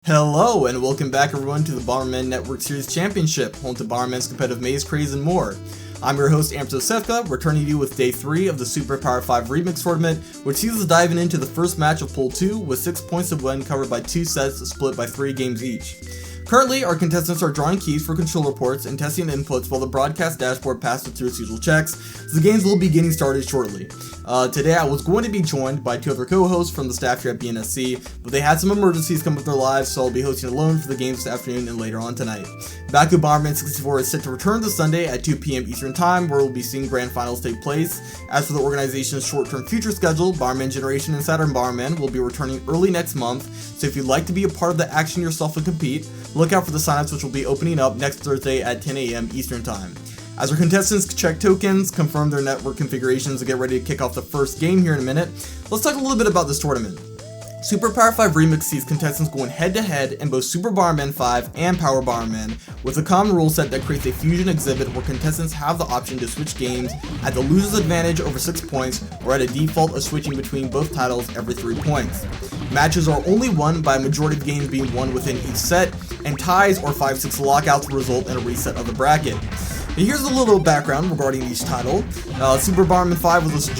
Hello and welcome back everyone to the Bomberman Network Series Championship, home to Bomberman's competitive maze craze and more. I'm your host Jazzk, returning to you with Day 3 of the Super Power 5 Remix Tournament, which sees us diving into the first match of Pool 2 with 6 points to win covered by 2 sets split by 3 games each. Currently, our contestants are drawing keys for control reports and testing inputs while the broadcast dashboard passes through its usual checks, so the games will be getting started shortly. Today I was going to be joined by 2 other co-hosts from the staff here at BNSC, but they had some emergencies come up their lives, so I'll be hosting alone for the games this afternoon and later on tonight. Baku Bomberman 64 is set to return this Sunday at 2 p.m. Eastern Time, where we'll be seeing grand finals take place. As for the organization's short-term future schedule, Bomberman Generation and Saturn Bomberman will be returning early next month, so if you'd like to be a part of the action yourself and compete, look out for the signups, which will be opening up next Thursday at 10 a.m. Eastern Time. As our contestants check tokens, confirm their network configurations, and get ready to kick off the first game here in a minute, let's talk a little bit about this tournament. Super Power 5 Remix sees contestants going head-to-head in both Super Bomberman 5 and Power Bomberman, with a common rule set that creates a fusion exhibit where contestants have the option to switch games at the loser's advantage over 6 points, or at a default of switching between both titles every 3 points. Matches are only won by a majority of games being won within each set, and ties or 5-6 lockouts result in a reset of the bracket. And here's a little background regarding each title. Super Bomberman 5 was a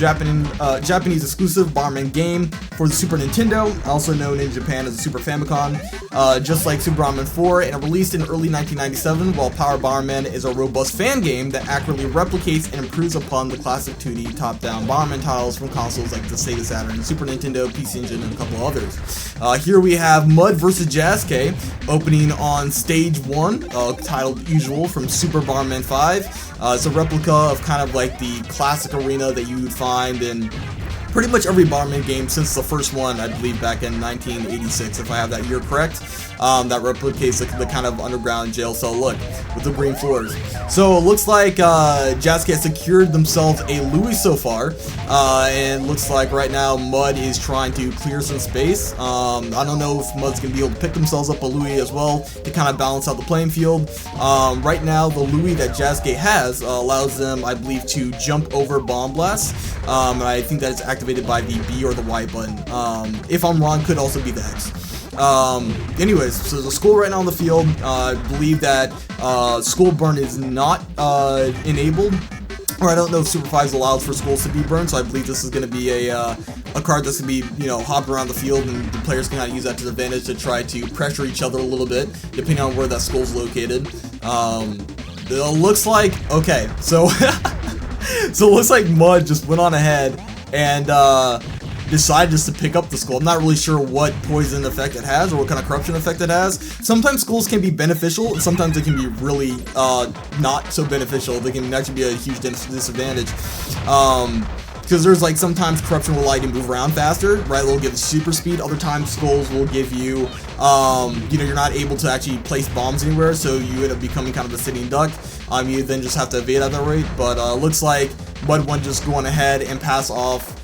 Japanese exclusive Bomberman game for the Super Nintendo, also known in Japan as the Super Famicom, just like Super Bomberman 4, and it released in early 1997, while Power Bomberman is a robust fan game that accurately replicates and improves upon the classic 2D top-down Bomberman titles from consoles like the Sega Saturn, Super Nintendo, PC Engine, and a couple others. Here we have Mud vs. Jazzk, opening on Stage 1, titled Usual from Super Bomberman 5. It's a replica of kind of like the classic arena that you would find in pretty much every Bomberman game since the first one, I believe back in 1986, if I have that year correct. That replicates the kind of underground jail cell look with the green floors. So it looks like Jazzk has secured themselves a Louis so far, and looks like right now Mud is trying to clear some space. I don't know if Mud's going to be able to pick themselves up a Louis as well to kind of balance out the playing field. Right now the Louis that Jazzk has allows them, I believe, to jump over bomb blasts, and I think that it's activated by the B or the Y button. If I'm wrong, could also be the X. Anyways, so there's a skull right now on the field. I believe that skull burn is not enabled, or I don't know if Super 5 allows for skulls to be burned, so I believe this is going to be a card that's going to be, hopping around the field, and the players can kind of use that to their advantage to try to pressure each other a little bit, depending on where that skull's located. It looks like, okay, so, so it looks like Mud just went on ahead and, decided just to pick up the skull. I'm not really sure what poison effect it has or what kind of corruption effect it has. Sometimes skulls can be beneficial, and sometimes they can be really not so beneficial. They can actually be a huge disadvantage. Because there's like sometimes corruption will allow you to move around faster, right? It'll give super speed. Other times skulls will give you, you're not able to actually place bombs anywhere, so you end up becoming kind of a sitting duck. You then just have to evade at that rate. But looks like Mud one just going ahead and pass off.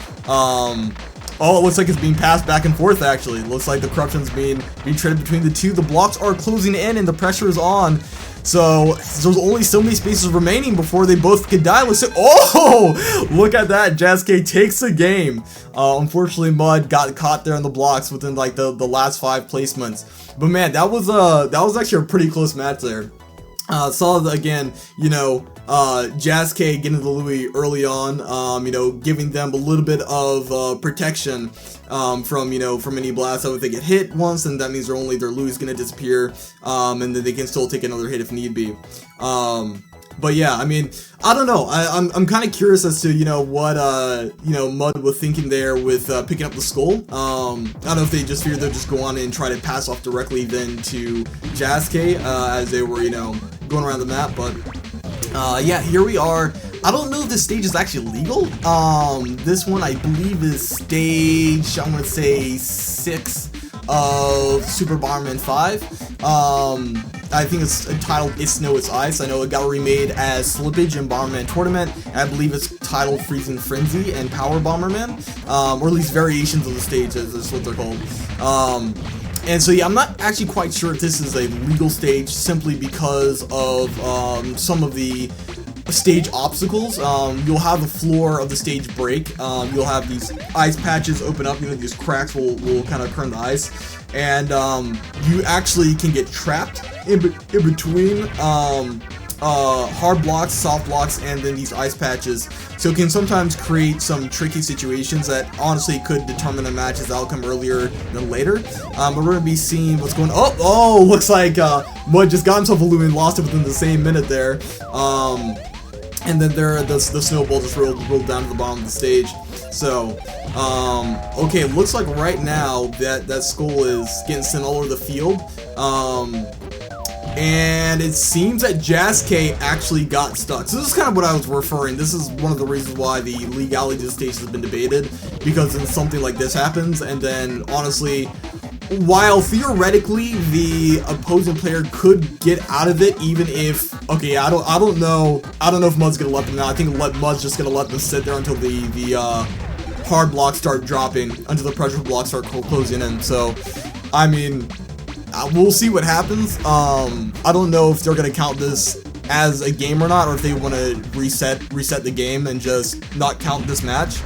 Oh, it looks like it's being passed back and forth, actually. It looks like the corruption's being traded between the two. The blocks are closing in and the pressure is on. So there's only so many spaces remaining before they both could die. Let's see. Oh, look at that. Jazzk takes the game. Unfortunately, Mud got caught there in the blocks within like the last 5 placements. But man, that was actually a pretty close match there. Saw again, Jazzk getting the Louis early on, giving them a little bit of protection from any blast. So if they get hit once, then that means their Louis is gonna disappear, and then they can still take another hit if need be. But yeah, I mean, I don't know. I'm kind of curious as to what Mud was thinking there with picking up the skull. I don't know if they just figured they'd just go on and try to pass off directly then to Jazzk as they were going around the map. But yeah, here we are. I don't know if this stage is actually legal. This one I believe is stage, I'm gonna say 6 of Super Bomberman 5. I think it's entitled It's Snow, It's Ice. I know it got remade as Slippage in Bomberman Tournament, and I believe it's titled Freezing Frenzy and Power Bomberman, or at least variations of the stage, as that's what they're called. And so yeah, I'm not actually quite sure if this is a legal stage simply because of some of the stage obstacles. You'll have the floor of the stage break. You'll have these ice patches open up. You know, these cracks will kind of occur in the ice, and you actually can get trapped in between hard blocks, soft blocks, and then these ice patches. So it can sometimes create some tricky situations that honestly could determine a match's outcome earlier than later. But we're going to be seeing what's going on. Oh, looks like Mud just got himself a loot and lost it within the same minute there. And then the snowball just rolled down to the bottom of the stage. So, okay, it looks like right now that skull is getting sent all over the field. And it seems that Jazzk actually got stuck. So this is kind of what I was referring. This is one of the reasons why the legality of the stage has been debated, because then something like this happens, and then honestly, while theoretically the opposing player could get out of it, even if, okay, I don't know if Mud's gonna let them out. I think Mud's just gonna let them sit there until the hard blocks start dropping, until the pressure blocks start closing in. So, I mean, we'll see what happens. I don't know if they're gonna count this as a game or not, or if they want to reset the game and just not count this match.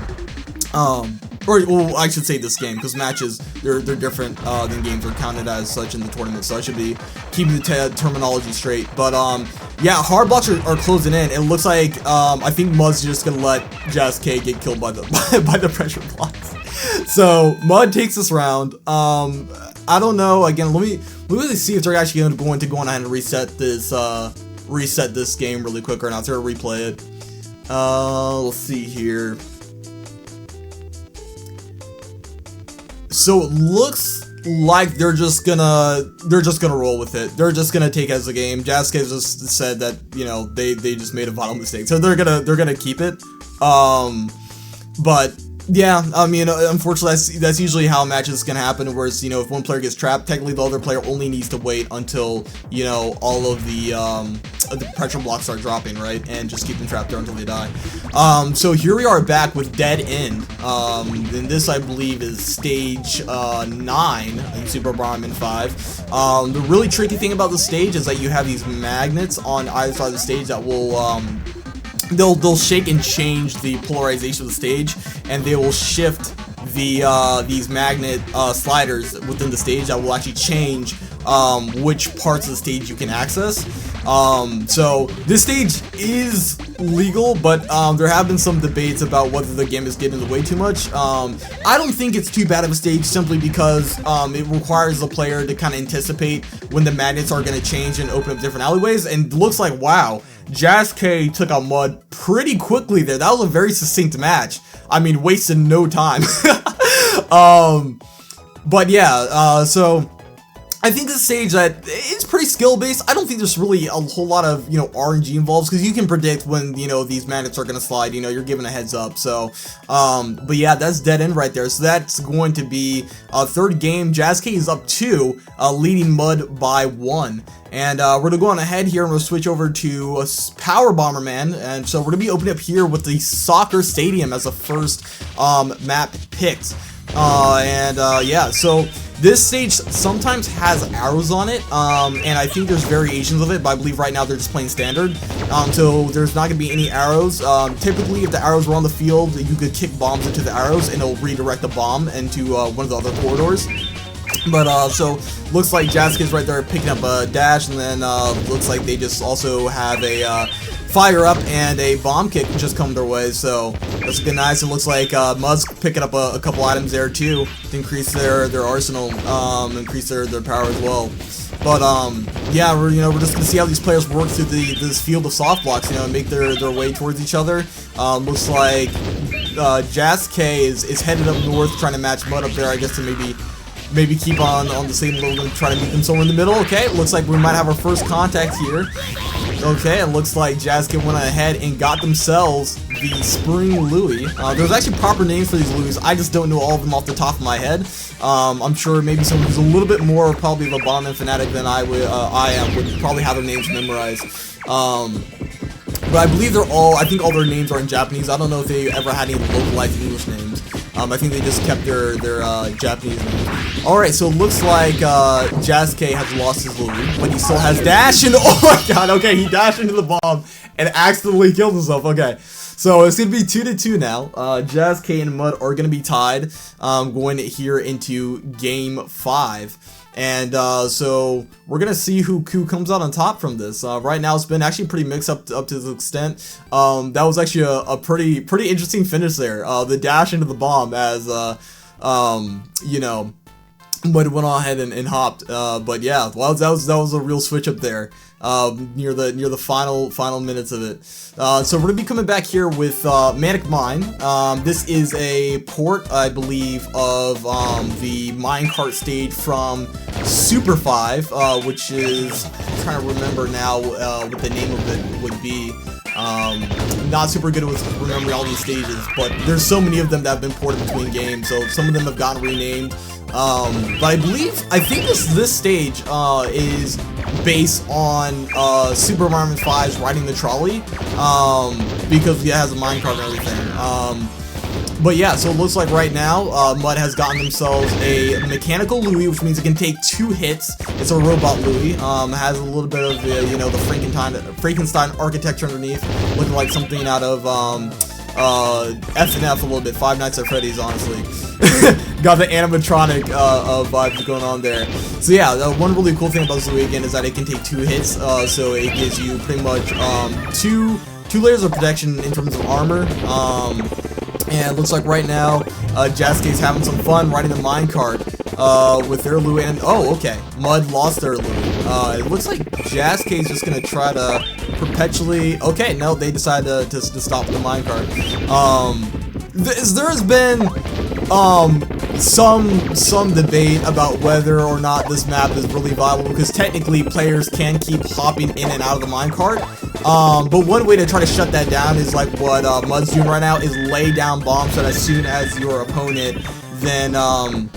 Or, well, I should say this game, because matches, they're different than games are counted as such in the tournament, so I should be keeping the terminology straight. But, yeah, hard blocks are closing in. It looks like, I think Mud's just gonna let Jazzk get killed by the by the pressure blocks. So, Mud takes this round. I don't know, again, let me really see if they're actually going to go on ahead and reset this game really quick or not. They're gonna replay it. Let's see here. So it looks like they're just gonna roll with it. They're just gonna take it as a game. Jazzk just said that, you know, they just made a vital mistake, so they're gonna keep it. But yeah, I mean, unfortunately, that's usually how matches can happen, whereas, you know, if one player gets trapped, technically the other player only needs to wait until, you know, all of the pressure blocks start dropping, right, and just keep them trapped there until they die. So here we are back with Dead End, and this, I believe, is stage 9 in Super Bomberman 5. The really tricky thing about the stage is that you have these magnets on either side of the stage that will, they'll shake and change the polarization of the stage, and they will shift these magnet sliders within the stage that will actually change which parts of the stage you can access. So this stage is legal, but there have been some debates about whether the game is getting in the way too much. I don't think it's too bad of a stage, simply because it requires the player to kind of anticipate when the magnets are going to change and open up different alleyways, and it looks like, wow, Jazzk took out Mud pretty quickly there. That was a very succinct match. I mean, wasted no time. But yeah, so I think this stage that it's pretty skill based. I don't think there's really a whole lot of, you know, RNG involved, because you can predict when, you know, these magnets are gonna slide. You know, you're given a heads up. So, but yeah, that's Dead End right there. So that's going to be a third game. Jazzk is up 2, leading Mud by 1. And we're gonna go on ahead here and we'll switch over to Power Bomberman. And so we're gonna be opening up here with the soccer stadium as the first map picked. Yeah, so this stage sometimes has arrows on it, and I think there's variations of it, but I believe right now they're just playing standard. So there's not going to be any arrows. Typically, if the arrows were on the field, you could kick bombs into the arrows, and it'll redirect the bomb into one of the other corridors. But, so, looks like Jazzk is right there picking up a dash, and then, looks like they just also have a, fire up and a bomb kick just come their way, so that's looking nice. It looks like, Mud's picking up a couple items there, too, to increase their arsenal, increase their power as well. But, yeah, we're just gonna see how these players work through this field of soft blocks, and make their way towards each other. Looks like, Jazzk is headed up north, trying to match Mud up there, I guess, to maybe keep on the same level and try to meet them somewhere in the middle. Okay, looks like we might have our first contact here. Okay, it looks like Jazzk went ahead and got themselves the Spring Louie. There's actually proper names for these Louis. I just don't know all of them off the top of my head. I'm sure maybe someone who's a little bit more probably of a Bomberman fanatic than I am would probably have their names memorized. But I believe I think all their names are in Japanese. I don't know if they ever had any localized English names. I think they just kept their Japanese names. Alright, so it looks like Jazzk has lost his Louis, but he still has dash into, oh my god, okay, he dashed into the bomb and accidentally killed himself. Okay, so it's gonna be 2-2 now. Jazzk and Mud are gonna be tied, going here into game 5. And so we're gonna see who comes out on top from this. Right now it's been actually pretty mixed up to this extent. That was actually a pretty interesting finish there. The dash into the bomb as you know, Mud went on ahead and hopped. But yeah, well, that was a real switch up there. Near the final minutes of it. So we're gonna be coming back here with Manic Mine. This is a port, I believe, of the minecart stage from Super 5, which is, I'm trying to remember now what the name of it would be. Not super good with remembering all these stages, but there's so many of them that have been ported between games, so some of them have gotten renamed. But I think this stage is based on Super Bomberman 5's Riding the Trolley, because it has a minecart and everything. But yeah, so it looks like right now, Mud has gotten themselves a mechanical Louis, which means it can take 2 hits. It's a robot Louis. It has a little bit of the, you know, the Frankenstein architecture underneath, looking like something out of F&F a little bit. Five Nights at Freddy's, honestly. Got the animatronic vibes going on there. So yeah, one really cool thing about this Louis again is that it can take 2 hits. So it gives you pretty much two layers of protection in terms of armor. And it looks like right now, Jazzk is having some fun riding the minecart with their Louis. And oh, okay, Mud lost their Louis. It looks like Jazzk is just gonna try to perpetually. Okay, no, they decided to stop the minecart. There has been some debate about whether or not this map is really viable, because technically players can keep hopping in and out of the minecart. But one way to try to shut that down is like what Mud's doing right now, is lay down bombs so that as soon as your opponent then comes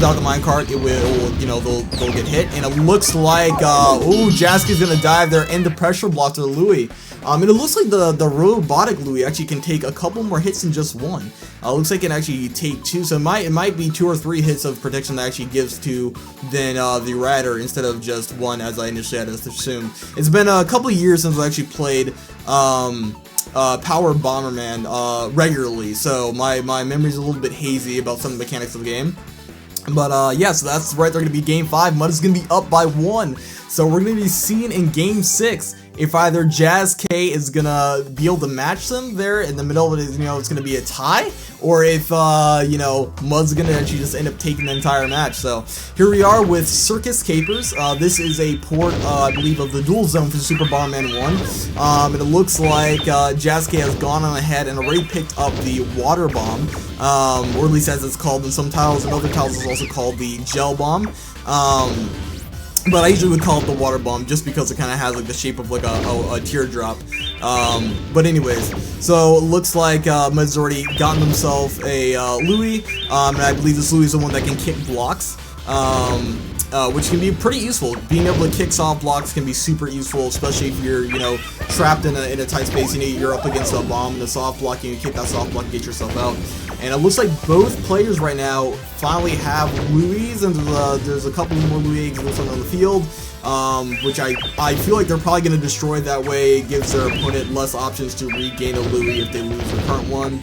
out of the minecart, it will, you know, they'll get hit. And it looks like ooh, Jazzk is gonna dive there into pressure block to the Louis. And it looks like the robotic Louis actually can take a couple more hits than just one. Looks like it can actually take 2, so it might be 2 or 3 hits of protection that actually gives to then the Radder instead of just 1, as I initially had to assume. It's been a couple of years since I actually played Power Bomberman regularly, so my memory's a little bit hazy about some of the mechanics of the game. But yeah, so that's right, they're going to be game 5. Mud is going to be up by 1. So we're going to be seeing in game 6 if either Jazzk is going to be able to match them there in the middle of it, you know, it's going to be a tie, or if, you know, Mud's going to actually just end up taking the entire match. So here we are with Circus Capers. This is a port, I believe, of the Dual Zone for Super Bomberman 1. And it looks like Jazzk has gone on ahead and already picked up the Water Bomb, or at least as it's called in some titles. In other titles, it's also called the Gel Bomb. But I usually would call it the Water Bomb just because it kind of has like the shape of like a teardrop. But anyways, so it looks like Mud's already gotten himself a Louis, and I believe this Louis is the one that can kick blocks, which can be pretty useful. Being able to kick soft blocks can be super useful, especially if you're, you know, trapped in a tight space. You know, you're up against a bomb and a soft block, and you kick that soft block and get yourself out. And it looks like both players right now finally have Louis, and there's a couple more Louis on the field, which I feel like they're probably going to destroy. That way it gives their opponent less options to regain a Louis if they lose their current one.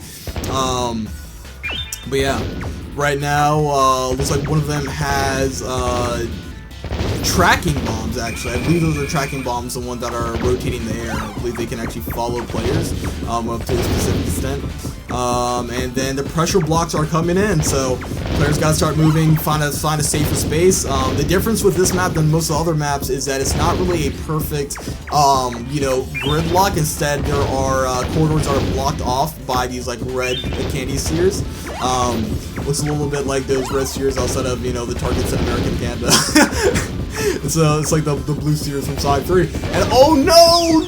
But yeah, right now looks like one of them has tracking bombs. Actually, I believe those are tracking bombs, the ones that are rotating the air. I believe they can actually follow players up to a specific extent. And then the pressure blocks are coming in, so players gotta start moving, find a safer space. The difference with this map than most of the other maps is that it's not really a perfect, you know, gridlock. Instead, there are corridors that are blocked off by these like red candy spheres. Looks a little bit like those red spheres outside of, you know, the Targets in American Canada. It's like the blue spheres from Side 3. And oh no,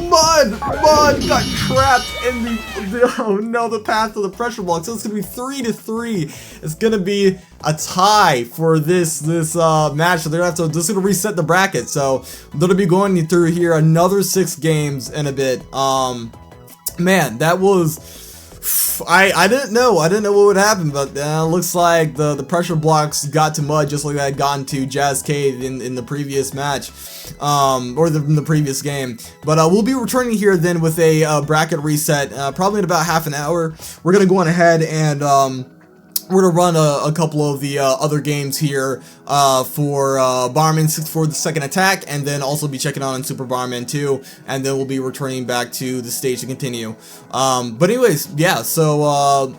Mud got trapped in the path of the pressure block. So it's gonna be 3-3. It's gonna be a tie for this match. So they're gonna have to just reset the bracket. So they're gonna be going through here another 6 games in a bit. Man, that was. I didn't know what would happen, but looks like the pressure blocks got to mud just like I had gotten to Jazzk in the previous match, or in the previous game. But we'll be returning here then with a bracket reset, probably in about half an hour. We're gonna go on ahead and we're going to run a couple of the other games here for Bomberman 64 the second attack, and then also be checking on Super Bomberman 2, and then we'll be returning back to the stage to continue. But anyways, yeah, so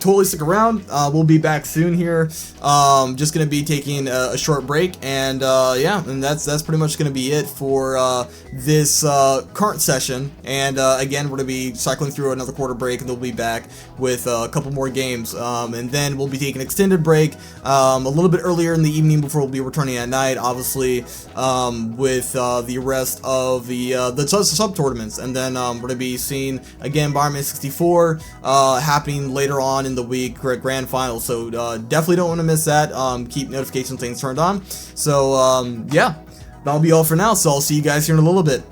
totally stick around. We'll be back soon here. Just gonna be taking a short break, and yeah, and that's pretty much gonna be it for this current session. And again, we're gonna be cycling through another quarter break, and we'll be back with a couple more games. And then we'll be taking an extended break a little bit earlier in the evening before we'll be returning at night, obviously, with the rest of the sub tournaments. And then we're gonna be seeing again Bomberman 64 happening later on in the week, grand final. So definitely don't want to miss that. Keep notification things turned on. So yeah, that'll be all for now. So I'll see you guys here in a little bit.